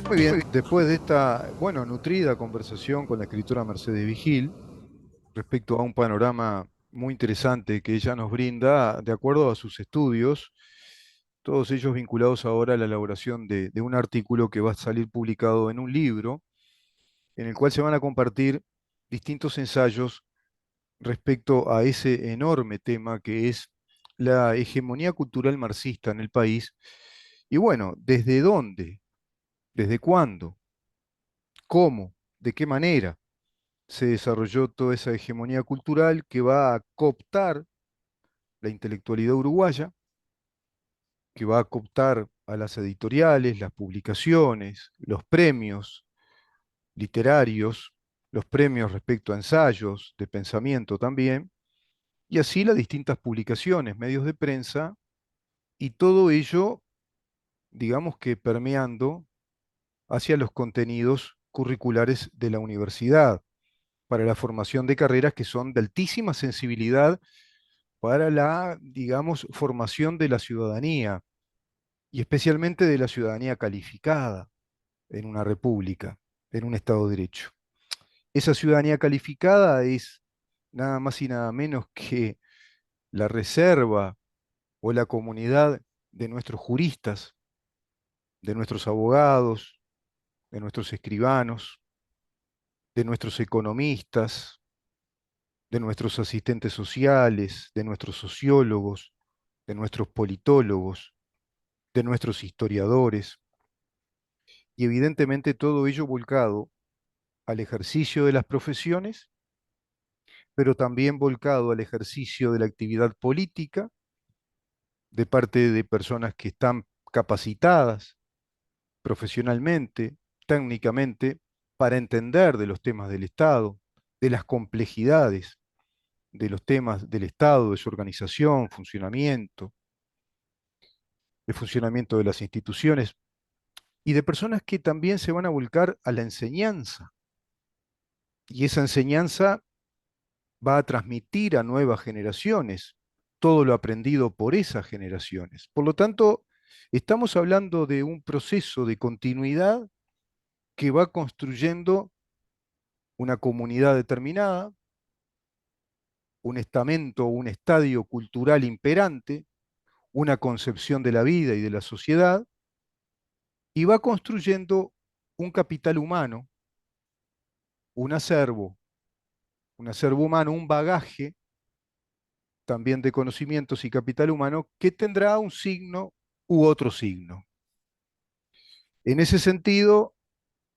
Muy bien, después de esta, bueno, nutrida conversación con la escritora Mercedes Vigil respecto a un panorama muy interesante que ella nos brinda de acuerdo a sus estudios, todos ellos vinculados ahora a la elaboración de un artículo que va a salir publicado en un libro, en el cual se van a compartir distintos ensayos respecto a ese enorme tema que es la hegemonía cultural marxista en el país. Y bueno, ¿desde dónde? ¿Desde cuándo? ¿Cómo? ¿De qué manera se desarrolló toda esa hegemonía cultural que va a cooptar la intelectualidad uruguaya, que va a cooptar a las editoriales, las publicaciones, los premios literarios, los premios respecto a ensayos de pensamiento también, y así las distintas publicaciones, medios de prensa, y todo ello, digamos que permeando hacia los contenidos curriculares de la universidad, para la formación de carreras que son de altísima sensibilidad para la, digamos, formación de la ciudadanía, y especialmente de la ciudadanía calificada en una república, en un Estado de Derecho. Esa ciudadanía calificada es nada más y nada menos que la reserva o la comunidad de nuestros juristas, de nuestros abogados, de nuestros escribanos, de nuestros economistas, de nuestros asistentes sociales, de nuestros sociólogos, de nuestros politólogos, de nuestros historiadores, y evidentemente todo ello volcado al ejercicio de las profesiones, pero también volcado al ejercicio de la actividad política de parte de personas que están capacitadas profesionalmente, técnicamente, para entender de los temas del Estado, de las complejidades de los temas del Estado, de su organización, funcionamiento, el funcionamiento de las instituciones, y de personas que también se van a volcar a la enseñanza. Y esa enseñanza va a transmitir a nuevas generaciones todo lo aprendido por esas generaciones. Por lo tanto, estamos hablando de un proceso de continuidad que va construyendo una comunidad determinada, un estamento, un estadio cultural imperante, una concepción de la vida y de la sociedad, y va construyendo un capital humano, un acervo humano, un bagaje también de conocimientos y capital humano que tendrá un signo u otro signo. En ese sentido,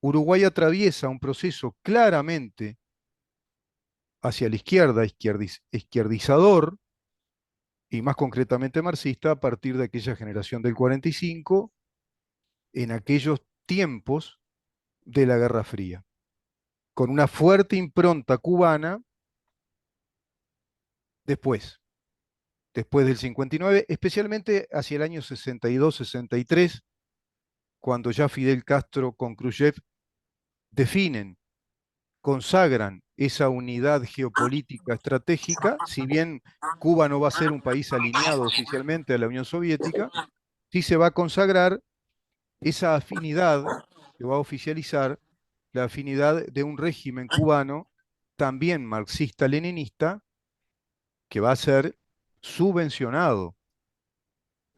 Uruguay atraviesa un proceso claramente hacia la izquierda, izquierdizador, y más concretamente marxista, a partir de aquella generación del 45, en aquellos tiempos de la Guerra Fría, con una fuerte impronta cubana después, después del 59, especialmente hacia el año 62-63, cuando ya Fidel Castro con Khrushchev definen, consagran esa unidad geopolítica estratégica, si bien Cuba no va a ser un país alineado oficialmente a la Unión Soviética, sí se va a consagrar esa afinidad, que va a oficializar la afinidad de un régimen cubano también marxista-leninista, que va a ser subvencionado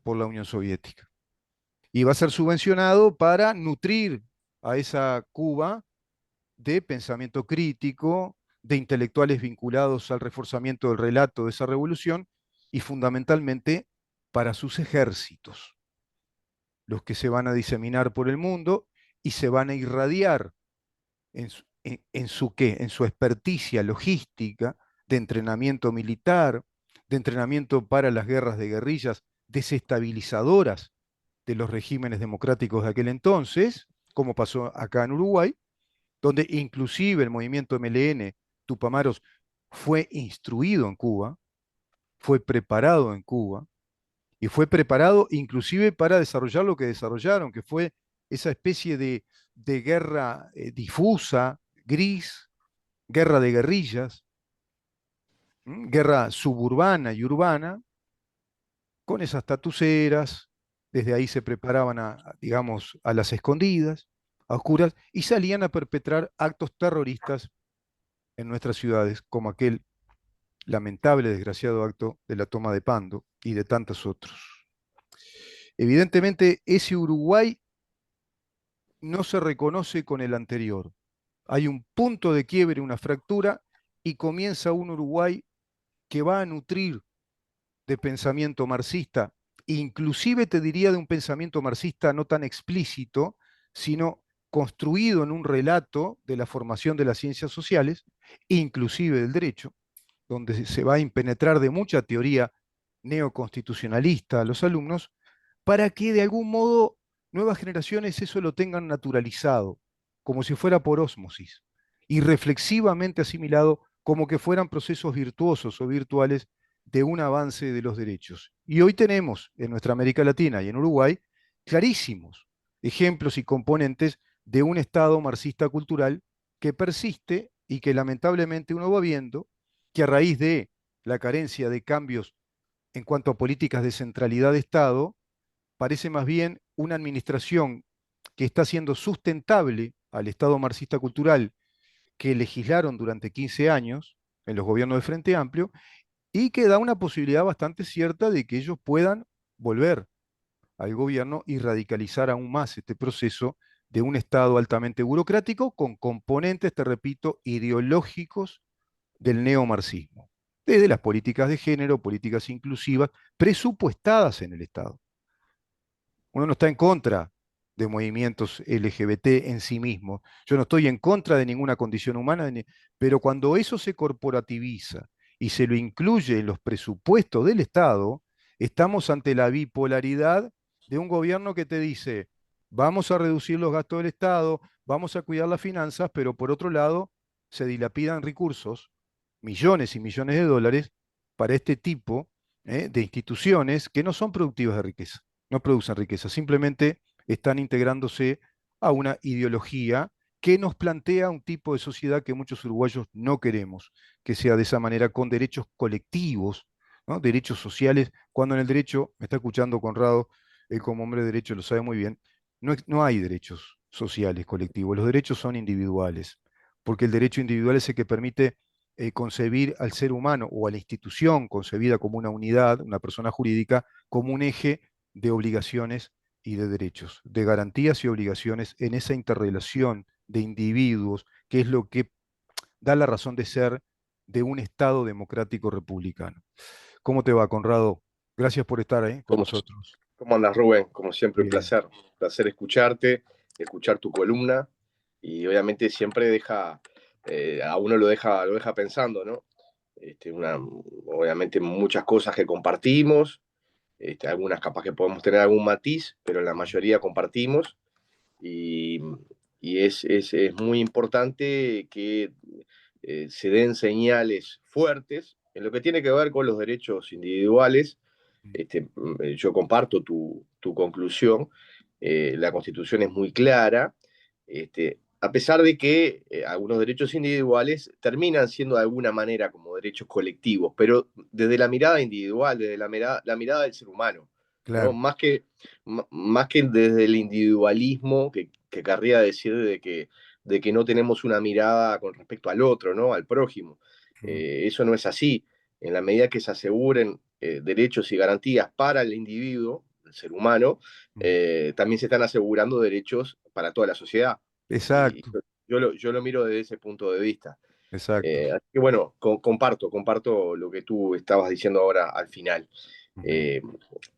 por la Unión Soviética. Y va a ser subvencionado para nutrir a esa Cuba de pensamiento crítico, de intelectuales vinculados al reforzamiento del relato de esa revolución y fundamentalmente para sus ejércitos, los que se van a diseminar por el mundo y se van a irradiar en su qué, en su experticia logística de entrenamiento militar, de entrenamiento para las guerras de guerrillas desestabilizadoras de los regímenes democráticos de aquel entonces, como pasó acá en Uruguay, donde inclusive el movimiento MLN, Tupamaros, fue instruido en Cuba, fue preparado en Cuba, y fue preparado inclusive para desarrollar lo que desarrollaron, que fue esa especie de guerra difusa, gris, guerra de guerrillas, guerra suburbana y urbana, con esas tatuceras, desde ahí se preparaban a, digamos, a las escondidas, a oscuras, y salían a perpetrar actos terroristas en nuestras ciudades, como aquel lamentable, desgraciado acto de la toma de Pando y de tantos otros. Evidentemente, ese Uruguay no se reconoce con el anterior. Hay un punto de quiebre, una fractura, y comienza un Uruguay que va a nutrir de pensamiento marxista, inclusive te diría de un pensamiento marxista no tan explícito, sino construido en un relato de la formación de las ciencias sociales, inclusive del derecho, donde se va a impenetrar de mucha teoría neoconstitucionalista a los alumnos, para que de algún modo nuevas generaciones eso lo tengan naturalizado, como si fuera por ósmosis, y reflexivamente asimilado como que fueran procesos virtuosos o virtuales de un avance de los derechos. Y hoy tenemos en nuestra América Latina y en Uruguay clarísimos ejemplos y componentes de un Estado marxista cultural que persiste y que lamentablemente uno va viendo que a raíz de la carencia de cambios en cuanto a políticas de centralidad de Estado, parece más bien una administración que está siendo sustentable al Estado marxista cultural que legislaron durante 15 años en los gobiernos de Frente Amplio y que da una posibilidad bastante cierta de que ellos puedan volver al gobierno y radicalizar aún más este proceso de un Estado altamente burocrático con componentes, te repito, ideológicos del neomarxismo, desde las políticas de género, políticas inclusivas, presupuestadas en el Estado. Uno no está en contra de movimientos LGBT en sí mismo. Yo no estoy en contra de ninguna condición humana, pero cuando eso se corporativiza y se lo incluye en los presupuestos del Estado, estamos ante la bipolaridad de un gobierno que te dice, vamos a reducir los gastos del Estado, vamos a cuidar las finanzas, pero por otro lado se dilapidan recursos, millones y millones de dólares, para este tipo de instituciones que no son productivas de riqueza, no producen riqueza, simplemente están integrándose a una ideología que nos plantea un tipo de sociedad que muchos uruguayos no queremos, que sea de esa manera con derechos colectivos, ¿no? Derechos sociales, cuando en el derecho, me está escuchando Conrado, él como hombre de derecho lo sabe muy bien, no hay derechos sociales colectivos, los derechos son individuales, porque el derecho individual es el que permite concebir al ser humano o a la institución concebida como una unidad, una persona jurídica, como un eje de obligaciones y de derechos, de garantías y obligaciones en esa interrelación de individuos, que es lo que da la razón de ser de un Estado democrático republicano. ¿Cómo te va, Conrado? Gracias por estar ahí con ¿Cómo, nosotros. cómo andas, Rubén? Como siempre, un Bien. placer. Un placer escucharte, escuchar tu columna y obviamente siempre a uno lo deja pensando, ¿no? Obviamente muchas cosas que compartimos, algunas capaz que podemos tener algún matiz, pero la mayoría compartimos y, es muy importante que se den señales fuertes en lo que tiene que ver con los derechos individuales. Yo comparto tu conclusión. La Constitución es muy clara, a pesar de que algunos derechos individuales terminan siendo de alguna manera como derechos colectivos, pero desde la mirada individual, desde la mirada del ser humano, ¿no? Claro. Más que desde el individualismo que querría decir de que no tenemos una mirada con respecto al otro, ¿no? Al prójimo. Mm, Eso no es así. En la medida que se aseguren derechos y garantías para el individuo, el ser humano, mm. también se están asegurando derechos para toda la sociedad. Y Exacto, yo lo miro desde ese punto de vista. exacto. Así que bueno, comparto lo que tú estabas diciendo ahora al final. Ujú, Eh,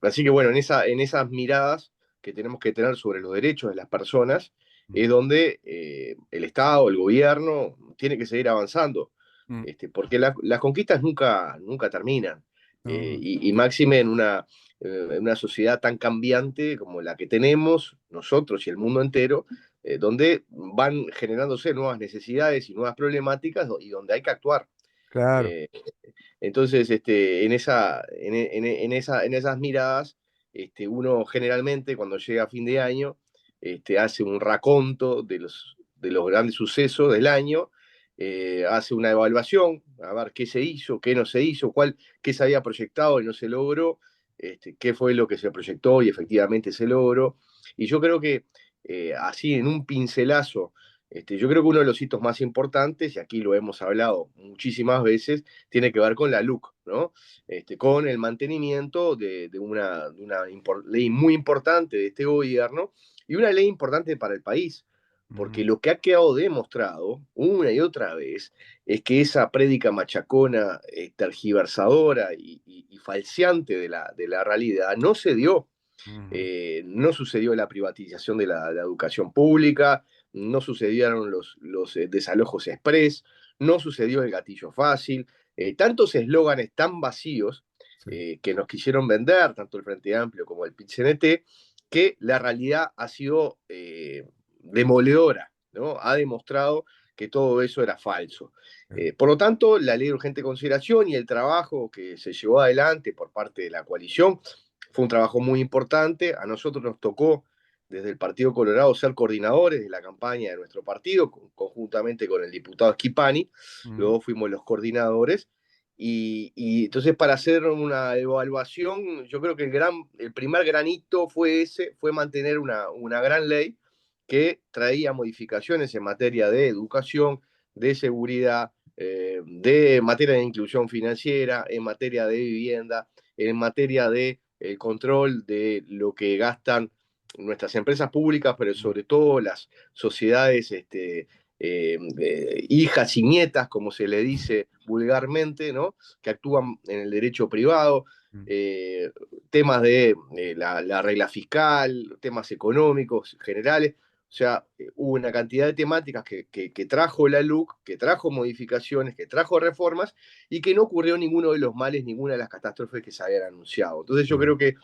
Así que bueno, en esas miradas que tenemos que tener sobre los derechos de las personas mm, es donde el Estado, el gobierno, tiene que seguir avanzando, mm. porque las conquistas nunca terminan. No, Y máxime en una sociedad tan cambiante como la que tenemos nosotros y el mundo entero, donde van generándose nuevas necesidades y nuevas problemáticas y donde hay que actuar. claro. Eh, entonces, en esas miradas, uno generalmente cuando llega a fin de año, hace un raconto de los grandes sucesos del año, hace una evaluación, a ver qué se hizo, qué no se hizo, qué se había proyectado y no se logró, qué fue lo que se proyectó y efectivamente se logró. Y yo creo que así en un pincelazo, yo creo que uno de los hitos más importantes, y aquí lo hemos hablado muchísimas veces, tiene que ver con la LUC, ¿no? Con el mantenimiento de una ley muy importante de este gobierno y una ley importante para el país, porque Ujú, lo que ha quedado demostrado una y otra vez es que esa prédica machacona, tergiversadora y falseante de la realidad no se dio. ujú, No sucedió la privatización de la educación pública, no sucedieron los desalojos express, no sucedió el gatillo fácil, tantos eslóganes tan vacíos sí, que nos quisieron vender, tanto el Frente Amplio como el PIT-CNT, que la realidad ha sido demoledora, ¿no? Ha demostrado que todo eso era falso. sí, Por lo tanto, la ley de urgente consideración y el trabajo que se llevó adelante por parte de la coalición fue un trabajo muy importante. A nosotros nos tocó desde el Partido Colorado ser coordinadores de la campaña de nuestro partido, conjuntamente con el diputado Schipani. ujú, Luego fuimos los coordinadores. Y entonces para hacer una evaluación, yo creo que el primer granito fue ese, fue mantener una gran ley que traía modificaciones en materia de educación, de seguridad, de materia de inclusión financiera, en materia de vivienda, en materia de el control de lo que gastan nuestras empresas públicas, pero ujú, sobre todo las sociedades hijas y nietas, como se le dice vulgarmente, ¿no? Que actúan en el derecho privado, ujú, eh, temas de la regla fiscal, temas económicos generales. O sea, hubo una cantidad de temáticas que trajo la LUC, que trajo modificaciones, que trajo reformas, y que no ocurrió ninguno de los males, ninguna de las catástrofes que se habían anunciado. Entonces yo claro, creo que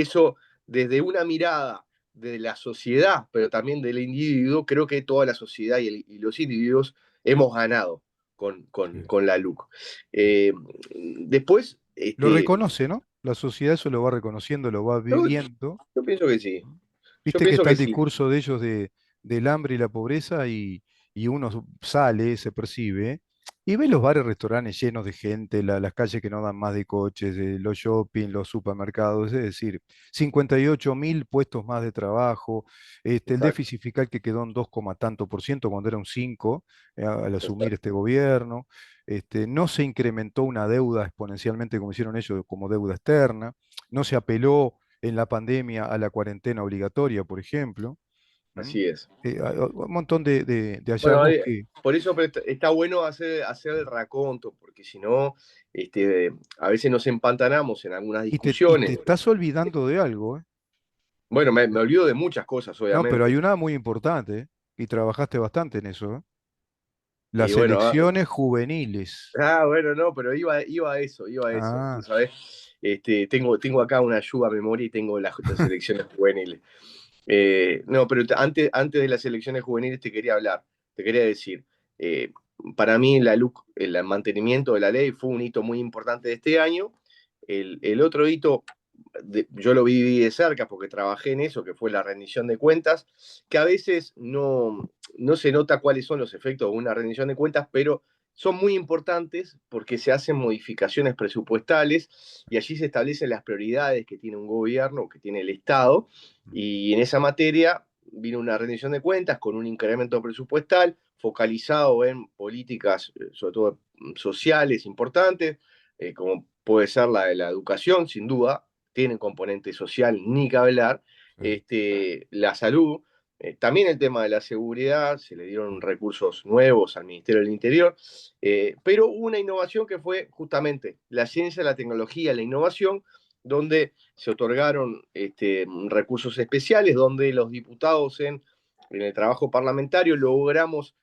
eso, desde una mirada de la sociedad, pero también del individuo, creo que toda la sociedad y los individuos hemos ganado con, con, sí. con la LUC. Eh, Después, Lo reconoce, ¿no? La sociedad eso lo va reconociendo, lo va yo, viviendo. yo pienso que sí. Yo Viste que pienso está que el sí. discurso de ellos del hambre y la pobreza y uno sale, se percibe, y ve los bares, restaurantes llenos de gente, las calles que no dan más de coches, los shopping, los supermercados, es decir, 58.000 puestos más de trabajo, el Exacto. déficit fiscal que quedó en 2, tanto por ciento cuando era un 5 al asumir Exacto. este gobierno, no se incrementó una deuda exponencialmente como hicieron ellos como deuda externa, no se apeló en la pandemia a la cuarentena obligatoria, por ejemplo. ¿M? Así es. Un montón de Bueno, hallazgos que... por eso está bueno hacer el raconto, porque si no, a veces nos empantanamos en algunas Y te discusiones. estás olvidando de algo, ¿eh? Bueno, me olvido de muchas cosas, No, pero hay obviamente. una muy importante, ¿eh? Y trabajaste bastante en eso, ¿eh? Y Las bueno, elecciones juveniles. bueno, no, pero iba a eso, tú Ah, sabes. Tengo acá una ayuda a memoria y tengo las elecciones juveniles. No, pero antes de las elecciones juveniles te quería decir, eh, para mí la LUC, el mantenimiento de la ley fue un hito muy importante de este año. El otro hito, yo lo viví de cerca porque trabajé en eso, que fue la rendición de cuentas, que a veces no se nota cuáles son los efectos de una rendición de cuentas, pero son muy importantes porque se hacen modificaciones presupuestales y allí se establecen las prioridades que tiene un gobierno, que tiene el Estado, y en esa materia vino una rendición de cuentas con un incremento presupuestal focalizado en políticas, sobre todo sociales importantes, como puede ser la de la educación, sin duda, tiene componente social, ni que hablar, sí, la salud, también el tema de la seguridad, se le dieron recursos nuevos al Ministerio del Interior, pero hubo una innovación que fue justamente la ciencia, la tecnología, la innovación, donde se otorgaron recursos especiales, donde los diputados en el trabajo parlamentario logramos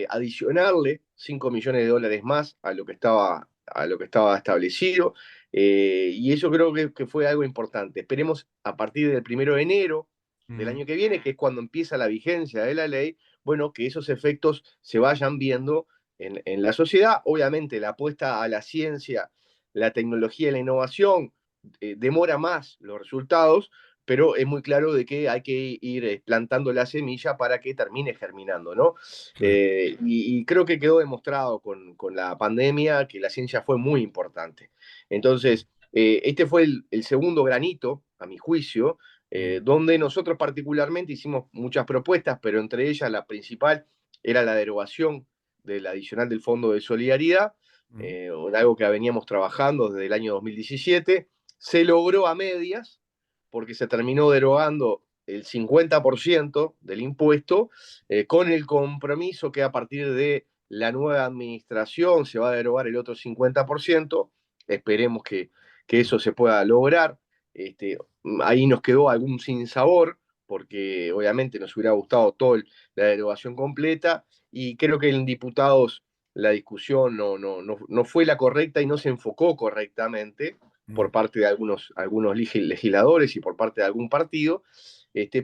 adicionarle 5 millones de dólares más a lo que estaba establecido, y eso creo que fue algo importante. Esperemos a partir del 1 de enero del ujú, año que viene, que es cuando empieza la vigencia de la ley, bueno, que esos efectos se vayan viendo en la sociedad. Obviamente, la apuesta a la ciencia, la tecnología y la innovación demora más los resultados, pero es muy claro de que hay que ir plantando la semilla para que termine germinando, ¿no? sí, Y creo que quedó demostrado con la pandemia que la ciencia fue muy importante. sí, Entonces, este fue el segundo granito a mi juicio, mm, donde nosotros particularmente hicimos muchas propuestas, pero entre ellas la principal era la derogación del adicional del Fondo de Solidaridad, mm, algo que veníamos trabajando desde el año 2017. Se logró a medias, porque se terminó derogando el 50% del impuesto, con el compromiso que a partir de la nueva administración se va a derogar el otro 50%. Esperemos que mm, eso se pueda lograr. Este, ahí nos quedó algún sinsabor, porque obviamente nos hubiera gustado toda la derogación completa, y creo que en diputados la discusión no fue la correcta y no se enfocó correctamente mm, por parte de algunos legisladores y por parte de algún partido,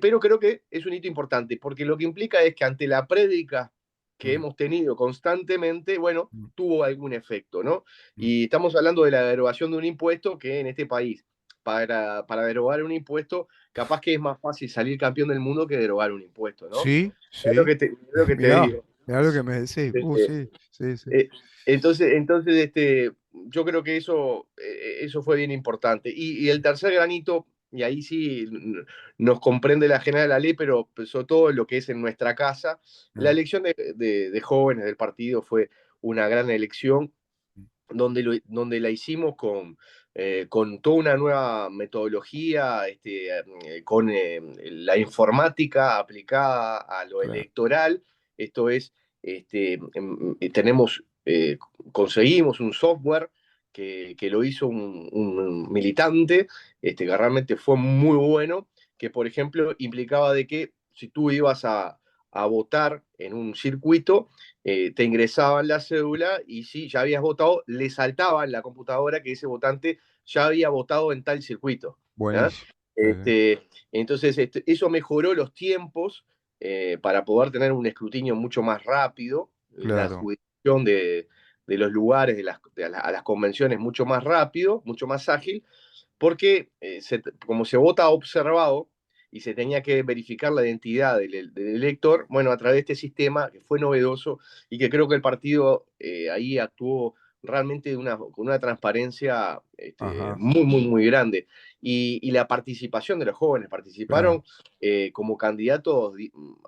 pero creo que es un hito importante, porque lo que implica es que ante la prédica que mm, hemos tenido constantemente, bueno, mm, tuvo algún efecto, ¿no? mm. Y estamos hablando de la derogación de un impuesto que en este país, para derogar un impuesto, capaz que es más fácil salir campeón del mundo que derogar un impuesto, ¿no? Sí, Es lo sí. que lo que te Mirá, digo. mirá lo que me decís. Este, Sí, sí, sí. eh, entonces yo creo que eso fue bien importante. Y el tercer granito, y ahí sí nos comprende la general de la ley, pero sobre todo lo que es en nuestra casa, la Mm, elección de jóvenes del partido fue una gran elección, mm, donde la hicimos con toda una nueva metodología, con la informática aplicada a lo claro, electoral. Esto es, tenemos, conseguimos un software que lo hizo un militante, que realmente fue muy bueno, que por ejemplo implicaba de que si tú ibas a votar en un circuito, te ingresaban la cédula y si ya habías votado, le saltaba en la computadora que ese votante ya había votado en tal circuito. ¿Ya? buenísimo. Entonces, eso mejoró los tiempos, para poder tener un escrutinio mucho más rápido, la Claro. adjudicación de los lugares, a las convenciones mucho más rápido, mucho más ágil, porque como se vota observado y se tenía que verificar la identidad del elector, bueno, a través de este sistema que fue novedoso y que creo que el partido ahí actuó realmente con una transparencia Ajá, muy, muy, muy grande. Y la participación de los jóvenes, claro. participaron como candidatos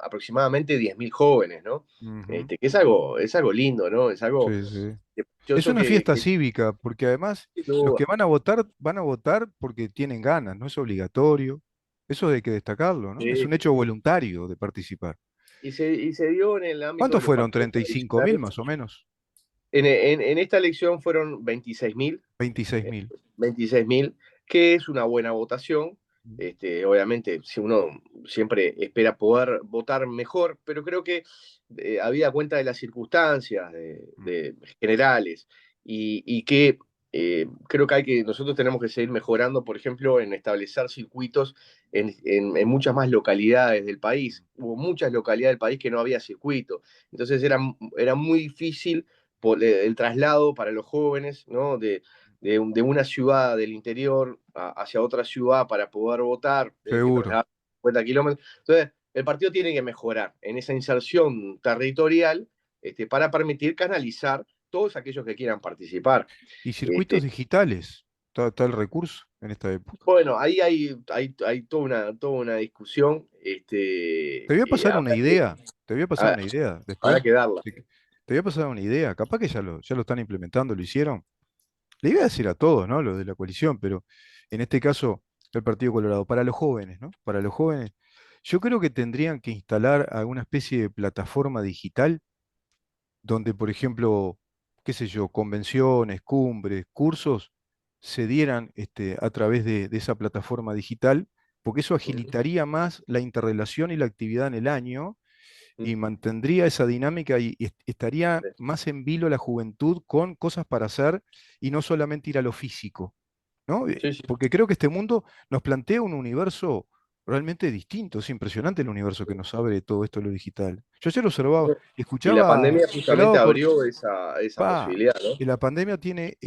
aproximadamente 10.000 jóvenes, ¿no? Ujú, Que es algo lindo, ¿no? Es algo sí, sí. Es precioso una fiesta que cívica, porque además los no, que van a votar porque tienen ganas, no es obligatorio. Eso hay que destacarlo, ¿no? Es un hecho voluntario de participar. y se dio en el ámbito de ¿Cuántos los fueron? partidos 35.000 tradicionales. más o menos. En esta elección fueron 26.000, 26.000. 26.000, que es una buena votación. Obviamente, si uno siempre espera poder votar mejor, pero creo que habida cuenta de las circunstancias generales, y que creo que nosotros tenemos que seguir mejorando, por ejemplo, en establecer circuitos en muchas más localidades del país. Hubo muchas localidades del país que no había circuito, entonces era muy difícil el traslado para los jóvenes, ¿no? De una ciudad del interior hacia otra ciudad para poder votar, que Seguro. trasladar 50 kilómetros. Entonces, el partido tiene que mejorar en esa inserción territorial, para permitir canalizar todos aquellos que quieran participar. Y circuitos Este, digitales. Está el recurso en esta época. bueno, ahí hay toda una discusión, Te voy a pasar una habrá que, idea. Te voy a pasar ha- una idea. habrá Después, que darla. te voy a pasar una idea. Capaz que ya lo están implementando, lo hicieron. Le iba a decir a todos, ¿no? Los de la coalición, pero en este caso, el Partido Colorado, para los jóvenes, ¿no? Para los jóvenes, yo creo que tendrían que instalar alguna especie de plataforma digital donde, por ejemplo, qué sé yo, convenciones, cumbres, cursos, se dieran a través de esa plataforma digital, porque eso agilitaría más la interrelación y la actividad en el año y mantendría esa dinámica y estaría más en vilo la juventud con cosas para hacer y no solamente ir a lo físico, ¿no? Sí, sí. Porque creo que este mundo nos plantea un universo realmente distinto. Es impresionante el universo que nos abre todo esto de lo digital. Yo ayer observaba, Y la escuchaba pandemia por el justamente lado abrió esa pa, posibilidad, ¿no? que la pandemia tiene,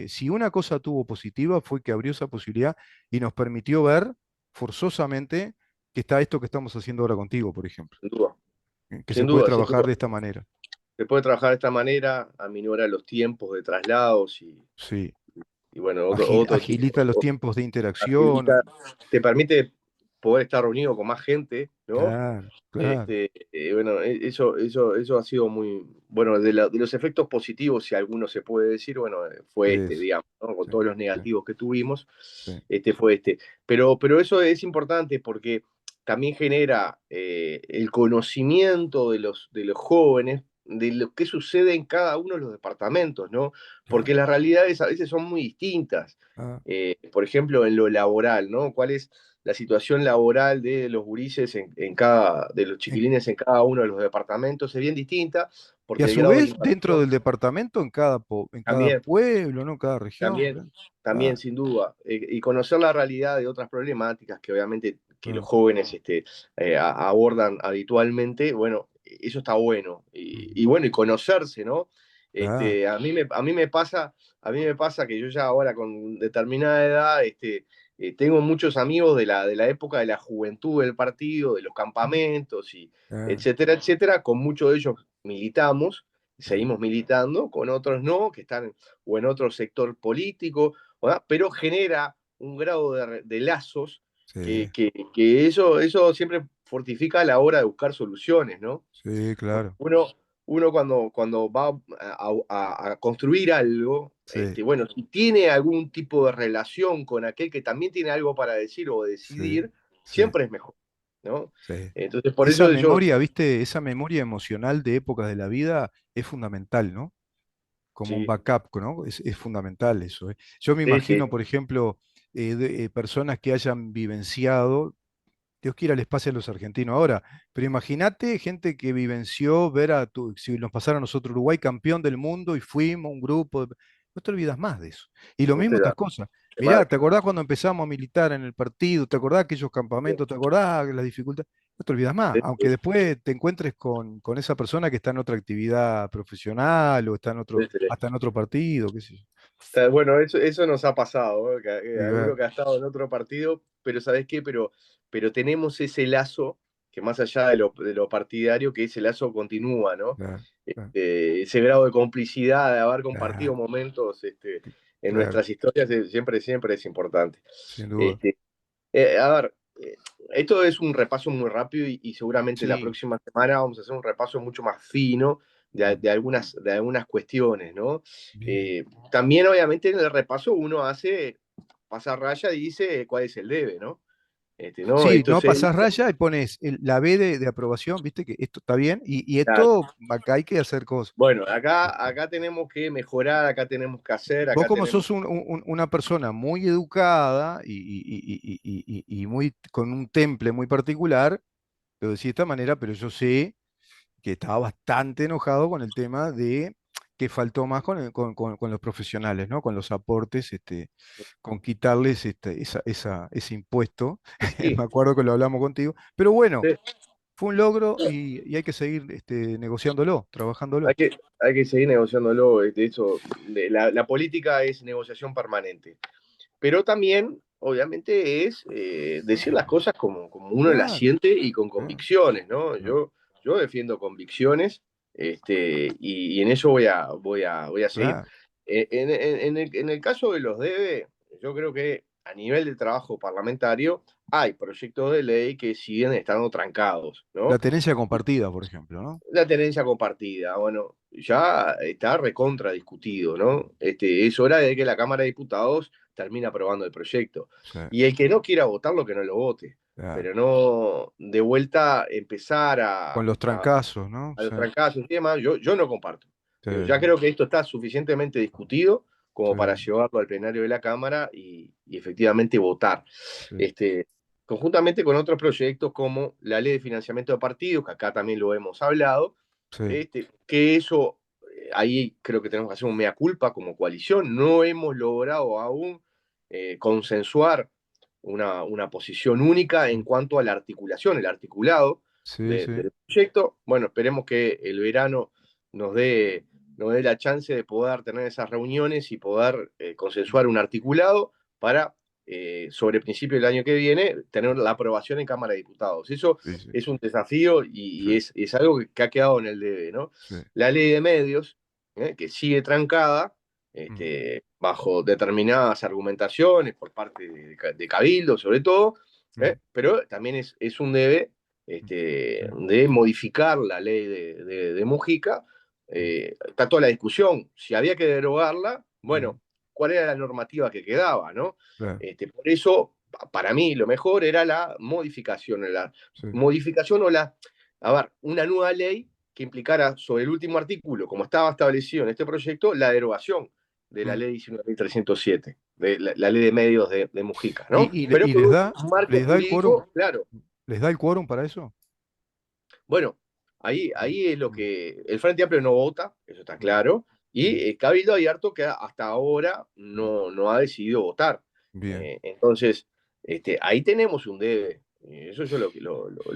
si una cosa tuvo positiva fue que abrió esa posibilidad y nos permitió ver forzosamente que está esto que estamos haciendo ahora contigo, por ejemplo, Sin duda, que se sin puede duda, sin trabajar duda. de esta manera. Se puede trabajar de esta manera, aminora los tiempos de traslados Sí. y bueno, otro tipo, Agilita los tiempos de interacción. agiliza, te permite poder estar reunido con más gente, ¿no? Claro, claro. Bueno, eso ha sido muy, bueno, de los efectos positivos, si alguno se puede decir, bueno, fue este, Eso, digamos, ¿no? Con sí, todos los sí, negativos que tuvimos, sí, fue este. Pero eso es importante porque también genera el conocimiento de los jóvenes de lo que sucede en cada uno de los departamentos, ¿no? Porque claro. las realidades a veces son muy distintas. Ah, Por ejemplo, en lo laboral, ¿no? ¿Cuál es la situación laboral de los gurises de los en- chiquilines en cada uno de los departamentos? Es bien distinta y a porque el su grado de vez, dentro interacción del departamento, en cada también, pueblo, ¿no? En cada región, también, claro. también, Claro, sin duda. Y conocer la realidad de otras problemáticas que obviamente que los ah, jóvenes abordan habitualmente, bueno, eso está bueno. Y ujú, bueno, y conocerse, ¿no? claro, A mí me pasa que yo ya ahora con determinada edad, tengo muchos amigos de la época de la juventud del partido, de los campamentos, y claro, etcétera, etcétera. Con muchos de ellos militamos, sí, seguimos militando, con otros no, que están o en otro sector político, ¿verdad? Pero genera un grado de lazos sí, que eso siempre fortifica a la hora de buscar soluciones, ¿no? sí, Porque claro, uno cuando va a construir algo, sí, bueno, si tiene algún tipo de relación con aquel que también tiene algo para decir o sí, decidir, sí, siempre es mejor, ¿no? sí. Entonces, por Esa eso yo, memoria, ¿viste? Esa memoria emocional de épocas de la vida es fundamental, ¿no? Como un sí, backup, ¿no? Es fundamental eso, ¿eh? Yo me sí, sí, imagino, por ejemplo, personas que hayan vivenciado, Dios quiera les pase a los argentinos ahora, pero imagínate gente que vivenció ver si nos pasara a nosotros Uruguay campeón del mundo y fuimos un grupo, no te olvidas más de eso. Y lo no mismo te estas da, cosas. te Mirá, ¿te marca. acordás cuando empezamos a militar en el partido? ¿Te acordás aquellos Sí, campamentos? ¿Te acordás las dificultades? No te olvidas más, sí, aunque sí, después te encuentres con esa persona que está en otra actividad profesional o está en sí, otro, sí. hasta en otro partido, qué sé yo. Bueno, eso nos ha pasado, ¿no? Y Alguno que ha estado en otro partido, pero ¿sabes qué? Pero tenemos ese lazo que más allá de lo partidario, que ese lazo continúa, ¿no? claro, claro, Ese grado de complicidad, de haber compartido claro, momentos en claro, nuestras historias, siempre, siempre es importante. sin duda. Este, a ver, esto es un repaso muy rápido y seguramente la Sí. próxima semana vamos a hacer un repaso mucho más fino de algunas cuestiones, ¿no? Bien. También, obviamente, en el repaso uno pasa raya y dice cuál es el debe, ¿no? No, Sí, esto no es pasás esto. raya y pones la B de aprobación, viste que esto está bien, y Claro. esto acá hay que hacer cosas. Bueno, Este, acá tenemos que mejorar, acá tenemos que hacer, Vos acá como tenemos. sos una persona muy educada y muy, con un temple muy particular, lo decís de esta manera, pero yo sé que estaba bastante enojado con el tema de que faltó más con los profesionales, ¿no? Con los aportes, con quitarles ese impuesto. Sí, Me acuerdo que lo hablamos contigo. Pero bueno, sí. fue un logro y hay que seguir negociándolo, trabajándolo. Hay que seguir negociándolo. La política es negociación permanente. Pero también, obviamente, es decir las cosas como uno las Claro, siente y con claro, convicciones, ¿no? claro, Yo defiendo convicciones y en eso voy a seguir. claro. En el caso de los DEBE, yo creo que a nivel de trabajo parlamentario hay proyectos de ley que siguen estando trancados, La ¿no? tenencia compartida, por ejemplo, ¿no? La tenencia compartida, bueno, ya está recontra discutido, ¿no? Es hora de que la Cámara de Diputados termine aprobando el proyecto. Sí, Y el que no quiera votarlo, que no lo vote. claro. Pero no de vuelta empezar Con los trancazos, ¿no? a los Sí, trancazos y demás, yo no comparto. sí, Ya creo que esto está suficientemente discutido sí, como para llevarlo al plenario de la Cámara y efectivamente votar. sí, Este, Conjuntamente con otros proyectos como la ley de financiamiento de partidos, que acá también lo hemos hablado, sí, que eso, ahí creo que tenemos que hacer un mea culpa como coalición, no hemos logrado aún consensuar una posición única en cuanto a la articulación, el articulado sí, sí, del proyecto. Bueno, esperemos que el verano nos dé, nos dé la chance de poder tener esas reuniones y poder consensuar un articulado para, sobre principio del año que viene, tener la aprobación en Cámara de Diputados. Eso sí, sí, es un desafío sí, y es algo que ha quedado en el debe, ¿no? sí, La ley de medios, que sigue trancada, mm, bajo determinadas argumentaciones por parte de Cabildo, sobre todo, mm, pero también es un debe mm, sí, de modificar la ley de Mujica. mm, Está toda la discusión, si había que derogarla, mm, bueno, ¿cuál era la normativa que quedaba, no? claro, Por eso, para mí, lo mejor era la sí, modificación o a ver, una nueva ley que implicara sobre el último artículo, como estaba establecido en este proyecto, la derogación de la mm. ley 19.307, de la ley de medios de Mujica, ¿no? ¿Y, Pero y con un marco les da el quórum? jurídico, claro. ¿Les da el quórum para eso? Bueno, Mm, ahí es lo mm, que el Frente Amplio no vota, eso está mm, claro, mm, y Cabildo Abierto que hasta ahora mm. no ha decidido votar. Bien. Entonces, ahí tenemos un debe. Eso yo lo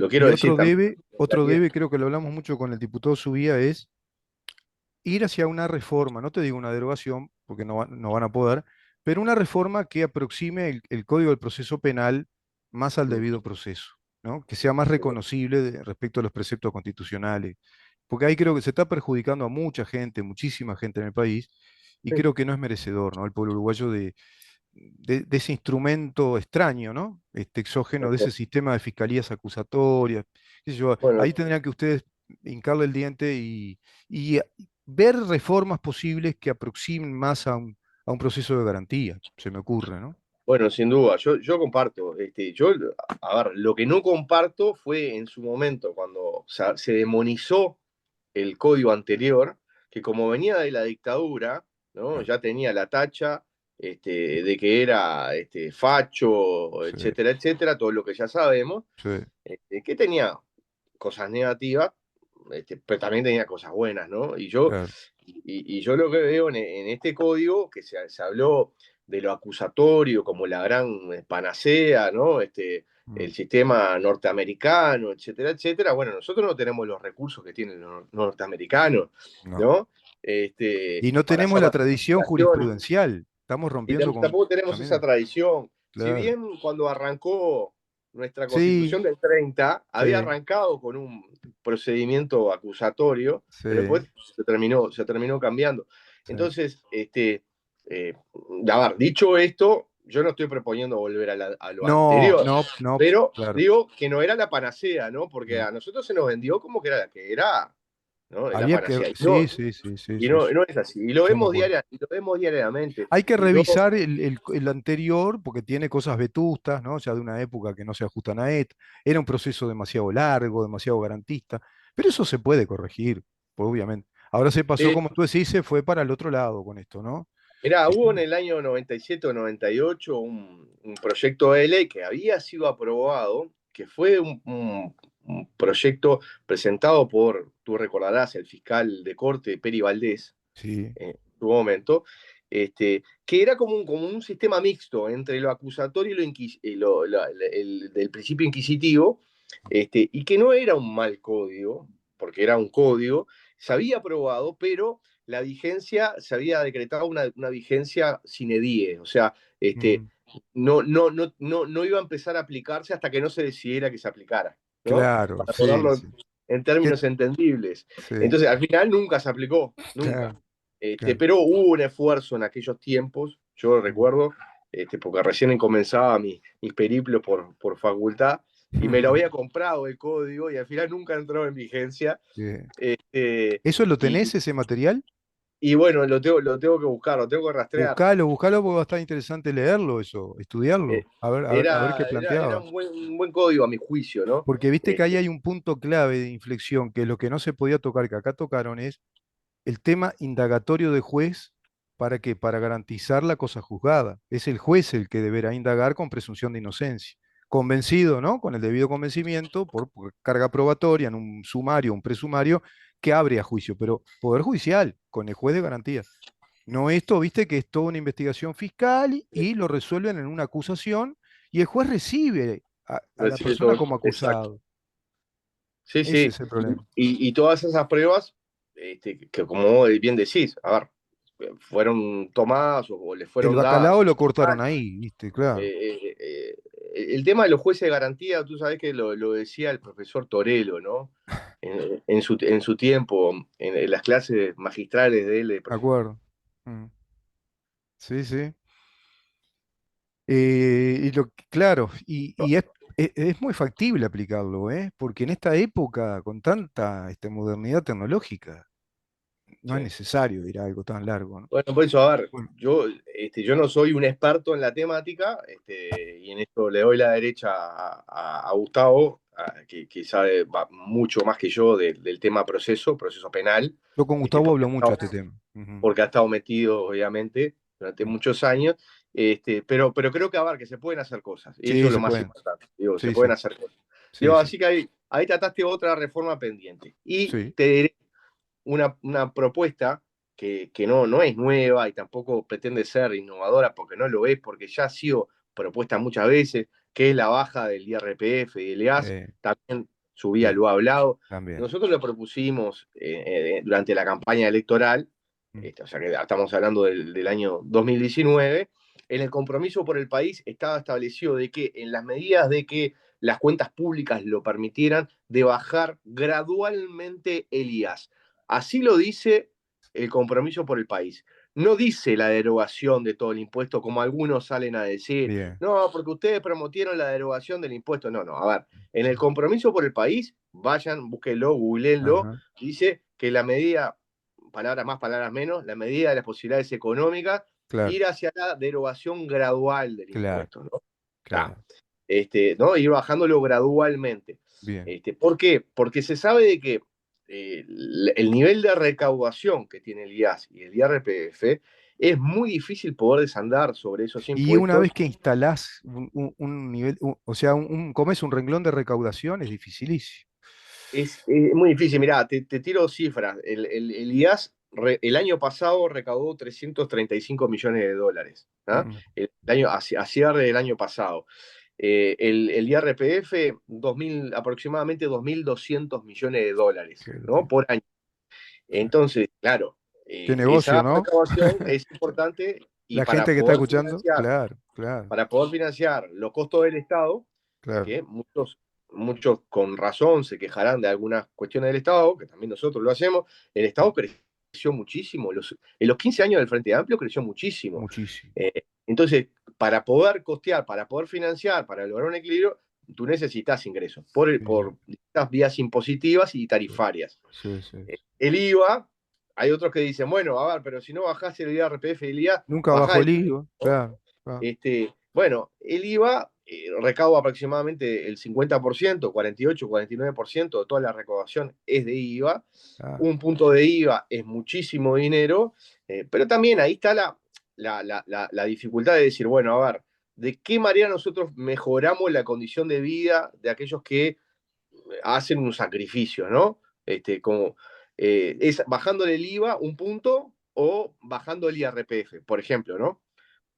quiero Y decir también. otro debe, creo que lo hablamos mucho con el diputado Subía, es ir hacia una reforma, no te digo una derogación, porque no van a poder, pero una reforma que aproxime el Código del Proceso Penal más al debido proceso, ¿no? Que sea más reconocible respecto a los preceptos constitucionales, porque ahí creo que se está perjudicando a mucha gente, muchísima gente en el país, y Sí, creo que no es merecedor, ¿no? El pueblo uruguayo de ese instrumento extraño, ¿no? Este exógeno, de ese sistema de fiscalías acusatorias. Qué sé yo. bueno, Ahí tendrían que ustedes hincarle el diente y ver reformas posibles que aproximen más a un proceso de garantía, se me ocurre, ¿no? bueno, sin duda, yo comparto. A ver, lo que no comparto fue en su momento cuando se demonizó el código anterior, que como venía de la dictadura, ¿no? Ah, Ya tenía la tacha de que era facho, sí, etcétera, etcétera, todo lo que ya sabemos, sí, que tenía cosas negativas, pero también tenía cosas buenas, ¿no? claro. Y yo lo que veo en este código, que se habló de lo acusatorio como la gran panacea, ¿no? Mm, El sistema norteamericano, etcétera, etcétera. Bueno, nosotros no tenemos los recursos que tienen los norteamericanos, no. ¿no? Y no Para tenemos hacer la las tradición investigaciones. jurisprudencial. Estamos Y rompiendo con tampoco tenemos esa también, tradición. Si claro. bien cuando arrancó nuestra Sí, constitución del 30 había sí, arrancado con un procedimiento acusatorio, pero sí, después se terminó cambiando. sí. Entonces, eh, a ver, dicho esto, yo no estoy proponiendo volver a lo No, anterior, no, no, pero claro. digo que no era la panacea, ¿no? Porque No. a nosotros se nos vendió como que era, ¿no? La Había que, panacea. sí, sí, sí, sí, Y sí, no, sí, no es así. yo me acuerdo. Y lo vemos diariamente. Hay que Y yo revisar el anterior porque tiene cosas vetustas, ¿no? Ya de una época que no se ajustan a ETA. Era un proceso demasiado largo, demasiado garantista, pero eso se puede corregir, pues, obviamente. Ahora se pasó, Sí, como tú decís, se fue para el otro lado con esto, ¿no? mirá, Es- hubo en el año 97 o 98 un proyecto de ley que había sido aprobado, que fue un proyecto presentado por, tú recordarás, el fiscal de corte, Peri Valdés, Sí. en su momento, que era como un sistema mixto entre lo acusatorio y del principio inquisitivo, y que no era un mal código, porque era un código, se había aprobado, pero la vigencia, se había decretado una vigencia sine die, o sea, Mm, no iba a empezar a aplicarse hasta que no se decidiera que se aplicara, ¿no? claro, Para sí, ponerlo sí. en Que- términos entendibles. sí, Entonces, al final nunca se aplicó, nunca. claro, claro. Pero hubo un esfuerzo en aquellos tiempos, yo Mm. recuerdo, porque recién comenzaba mis periplos por facultad, y me lo había comprado el código y al final nunca entró en vigencia. Bien. Este, ¿Eso lo y, tenés, ese material? y bueno, lo tengo que buscar, lo tengo que rastrear. Buscalo, buscalo porque va a estar interesante leerlo eso, Eh, estudiarlo, a ver qué era planteaba. un buen código a mi juicio, ¿no? Porque viste que ahí Este, hay un punto clave de inflexión, que lo que no se podía tocar, que acá tocaron, es el tema indagatorio de juez. ¿Para qué? Para garantizar la cosa juzgada. Es el juez el que deberá indagar con presunción de inocencia. Convencido, ¿no? Con el debido convencimiento, por carga probatoria, en un sumario, un presumario, que abre a juicio. Pero Poder Judicial, con el juez de garantía. No esto, viste, que es toda una investigación fiscal y lo resuelven en una acusación y el juez recibe a la recibe persona todo, como exacto. acusado. Sí, Ese sí. es el problema. Y todas esas pruebas, que como vos bien decís, a ver, fueron tomadas o le El fueron dadas. bacalao lo cortaron ahí, viste, claro. El tema de los jueces de garantía, tú sabes que lo decía el profesor Torello, ¿no? En su tiempo, en las clases magistrales de él, Me acuerdo. Mm. sí, sí. Claro, es muy factible aplicarlo, ¿eh? Porque en esta época, con tanta modernidad tecnológica, no es Sí. necesario ir a algo tan largo, ¿no? Bueno, por eso, a ver, Bueno, yo no soy un experto en la temática, y en esto le doy la derecha a Gustavo, que sabe mucho más que yo del tema proceso penal, yo con este, Gustavo porque, hablo mucho de este tema. Ujú. porque ha estado metido, obviamente, durante Mm. muchos años, pero creo que, a ver, que se pueden hacer cosas, y eso Sí, es lo se más pueden. importante, digo, se Sí, pueden sí, hacer cosas. sí, Digo, sí, así que ahí trataste otra reforma pendiente, y sí. te diré una propuesta que no es nueva y tampoco pretende ser innovadora porque no lo es, porque ya ha sido propuesta muchas veces, que es la baja del IRPF y del IAS, Eh, también Subía sí, lo ha hablado. también. Nosotros lo propusimos durante la campaña electoral, Mm. o sea que estamos hablando del año 2019. En el compromiso por el país estaba establecido de que en las medidas de que las cuentas públicas lo permitieran, de bajar gradualmente el IAS. Así lo dice el compromiso por el país. No dice la derogación de todo el impuesto, como algunos salen a decir, Bien. no, porque ustedes prometieron la derogación del impuesto. No, no, a ver, en el compromiso por el país, vayan, búsquenlo, googleenlo, Ajá. dice que la medida, palabras más, palabras menos, la medida de las posibilidades económicas, Claro, ir hacia la derogación gradual del claro, impuesto, ¿no? Está. claro. ¿No? Ir bajándolo gradualmente. Bien. ¿Por qué? Porque se sabe de que el nivel de recaudación que tiene el IAS y el IRPF es muy difícil poder desandar sobre esos Y una impuestos. vez que instalás un nivel, o sea, ¿cómo es un renglón de recaudación? Es dificilísimo. Es muy difícil. Mirá, te tiro cifras. El IAS el año pasado recaudó 335 millones de dólares. ¿Ah? Mm, A cierre del año pasado. El IRPF, aproximadamente 2.200 millones de dólares, qué ¿no? locura. Por año. Entonces, claro, Qué negocio, esa ¿no? recaudación es importante y La para gente que está poder escuchando, financiar, claro, claro, los costos del Estado, claro. que muchos con razón se quejarán de algunas cuestiones del Estado, que también nosotros lo hacemos, el Estado creció muchísimo, en los 15 años del Frente Amplio creció muchísimo. Muchísimo. Entonces, para poder costear, para poder financiar, para lograr un equilibrio, tú necesitas ingresos Sí, sí, por distintas vías impositivas y sí, tarifarias. sí, sí. El IVA, hay otros que dicen, bueno, a ver, pero si no bajás el IRPF y el IVA, Nunca bajás bajó el el IVA. IVA, claro, claro, Bueno, el IVA recauda aproximadamente el 50%, 48, 49% de toda la recaudación es de IVA. claro. Un punto de IVA es muchísimo dinero, pero también ahí está la dificultad de decir, bueno, a ver, ¿de qué manera nosotros mejoramos la condición de vida de aquellos que hacen un sacrificio, ¿no? Como es bajándole el IVA un punto o bajando el IRPF, por ejemplo, ¿no?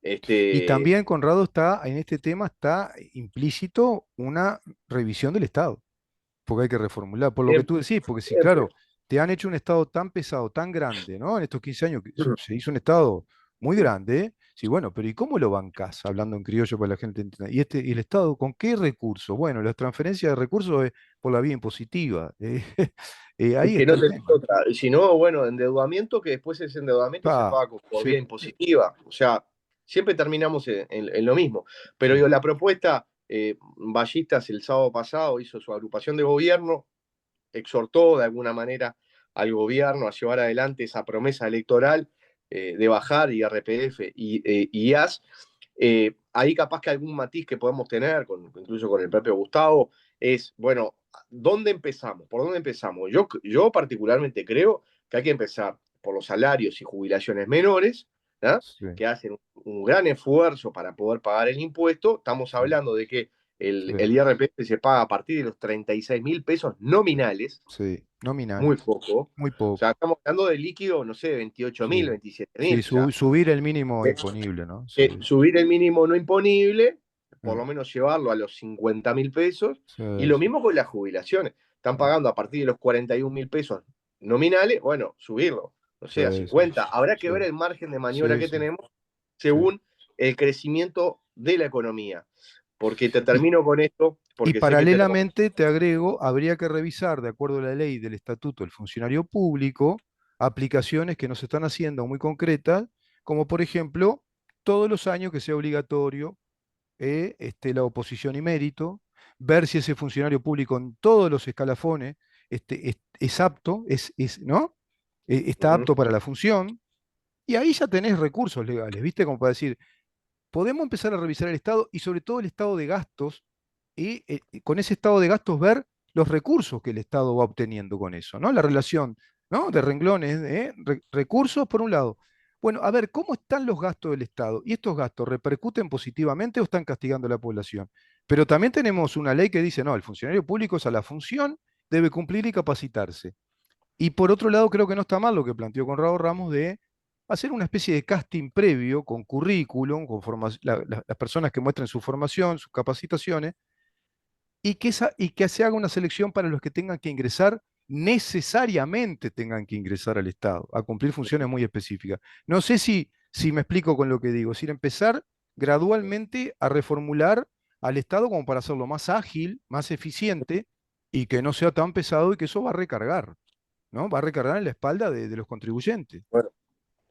Y Este, también, Conrado, está, en este tema está implícito una revisión del Estado, porque hay que reformular, por lo que siempre, tú decís, porque si, siempre. claro, te han hecho un Estado tan pesado, tan grande, ¿no? En estos 15 años que se hizo un Estado muy grande, sí, bueno, pero ¿y cómo lo bancás? Hablando en criollo para la gente entienda. ¿Y el Estado con qué recursos? Bueno, las transferencias de recursos es por la vía impositiva. Es Ahí que está no el tenés tema, ¿no? otra. Y si no, bueno, endeudamiento, que después ese endeudamiento se Ah, paga por sí, vía impositiva. O sea, siempre terminamos en lo mismo. Pero sí, digo, la propuesta, Ballistas el sábado pasado hizo su agrupación de gobierno, exhortó de alguna manera al gobierno a llevar adelante esa promesa electoral de bajar IRPF y IAS. Ahí capaz que algún matiz que podemos tener, incluso con el propio Gustavo, es, bueno, ¿dónde empezamos? ¿Por dónde empezamos? Yo particularmente creo que hay que empezar por los salarios y jubilaciones menores, ¿no? sí, Que hacen un gran esfuerzo para poder pagar el impuesto. Estamos sí, hablando de que sí, el IRPF se paga a partir de los 36.000 pesos nominales, sí, muy nominales, poco. muy O sea, poco. estamos hablando de líquido, no sé, 28.000, Sí, 27.000. sí, O sea, subir el mínimo eh, imponible, ¿no? Sí, subir el mínimo no imponible, por mm, lo menos llevarlo a los 50.000 pesos, sí, y lo sí, mismo con las jubilaciones. Están mm, pagando a partir de los 41.000 pesos nominales, bueno, subirlo, no sé, a sí, sí, 50. Habrá que sí, ver el margen de maniobra sí, que sí, tenemos sí. según el crecimiento de la economía. Porque te Y, termino con esto, y porque sé que tenemos. paralelamente, te agrego, habría que revisar, de acuerdo a la ley del Estatuto del Funcionario Público, aplicaciones que no se están haciendo muy concretas, como por ejemplo todos los años que sea obligatorio la oposición y mérito, ver si ese funcionario público en todos los escalafones es apto, ¿no? Está Ujú. apto para la función, y ahí ya tenés recursos legales, ¿viste? Como para decir, podemos empezar a revisar el estado y sobre todo el estado de gastos y con ese estado de gastos ver los recursos que el Estado va obteniendo con eso, ¿no? La relación, ¿no? De renglones, recursos por un lado. Bueno, a ver, ¿cómo están los gastos del Estado? ¿Y estos gastos repercuten positivamente o están castigando a la población? Pero también tenemos una ley que dice, no, el funcionario público es a la función, debe cumplir y capacitarse. Y por otro lado, creo que no está mal lo que planteó Conrado Ramos de hacer una especie de casting previo con currículum, con las personas que muestren su formación, sus capacitaciones, y que se haga una selección para los que tengan que ingresar, necesariamente tengan que ingresar al Estado, a cumplir funciones muy específicas. No sé si me explico con lo que digo, es decir, empezar gradualmente a reformular al Estado como para hacerlo más ágil, más eficiente y que no sea tan pesado y que eso va a recargar, ¿no? Va a recargar en la espalda de los contribuyentes. Bueno,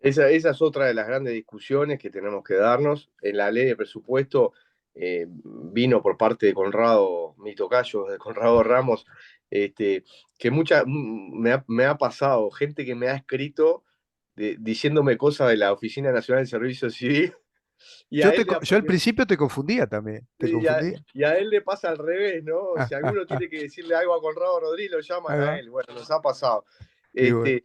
esa es otra de las grandes discusiones que tenemos que darnos. En la ley de presupuesto vino por parte de Conrado, mi tocayo, de Conrado Ramos, que me ha pasado, gente que me ha escrito diciéndome cosas de la Oficina Nacional del Servicio Civil, y a él le, Yo al principio te confundía también, te confundí. y a él le pasa al revés, ¿no? Si alguno tiene que decirle algo a Conrado Rodríguez, lo llaman Ahí a va. él. Bueno, nos ha pasado. Y bueno, Este,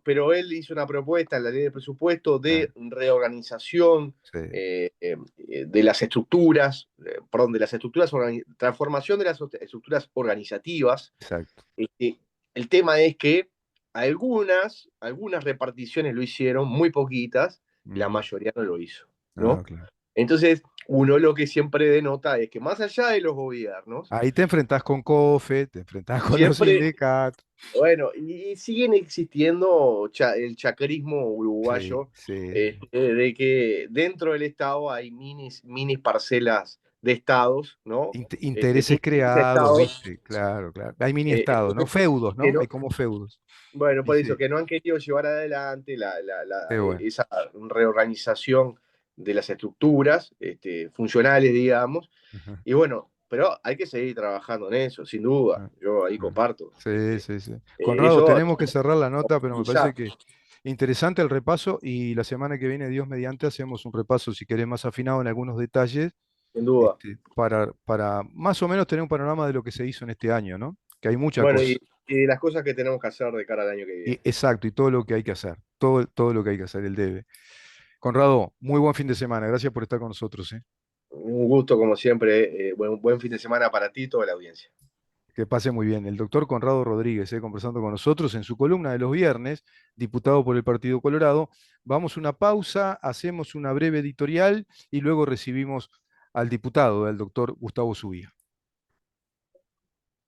pero él hizo una propuesta en la ley de presupuesto ah, de reorganización sí, de las estructuras, perdón, de las estructuras, transformación de las estructuras organizativas. exacto. Este, el tema es que algunas reparticiones lo hicieron, muy poquitas, la Mm, mayoría no lo hizo, ah, ¿no? claro. Entonces, uno lo que siempre denota es que más allá de los gobiernos, Ahí te enfrentás con COFE, te enfrentás con los siempre, sindicatos. bueno, y siguen existiendo el chacrismo Sí, uruguayo, sí, sí. de que dentro del Estado hay minis parcelas de estados, ¿no? Intereses Mini creados, estados, ¿viste? Claro, claro. Hay mini estados, ¿no? entonces, Feudos, que ¿no? no, Hay como feudos. bueno, Y por eso, sí, que no han querido llevar adelante qué bueno. esa reorganización de las estructuras funcionales, digamos. Ajá, Y bueno, pero hay que seguir trabajando en eso, sin duda. ajá, Yo ahí ajá. comparto. Sí, sí, sí. Conrado, Eso, tenemos que cerrar la nota, pero me parece quizá, que interesante el repaso y la semana que viene, Dios mediante, hacemos un repaso, si querés, más afinado en algunos detalles, sin duda. para más o menos tener un panorama de lo que se hizo en este año, ¿no? Que hay mucha Bueno, cosa. y las cosas que tenemos que hacer de cara al año que viene. Exacto, y todo lo que hay que hacer, todo lo que hay que hacer, el debe. Conrado, muy buen fin de semana, gracias por estar con nosotros, ¿eh? Un gusto, como siempre. Buen fin de semana para ti y toda la audiencia. Que pase muy bien. El doctor Conrado Rodríguez, conversando con nosotros en su columna de los viernes, diputado por el Partido Colorado. Vamos a una pausa, hacemos una breve editorial y luego recibimos al diputado, al doctor Gustavo Zubía.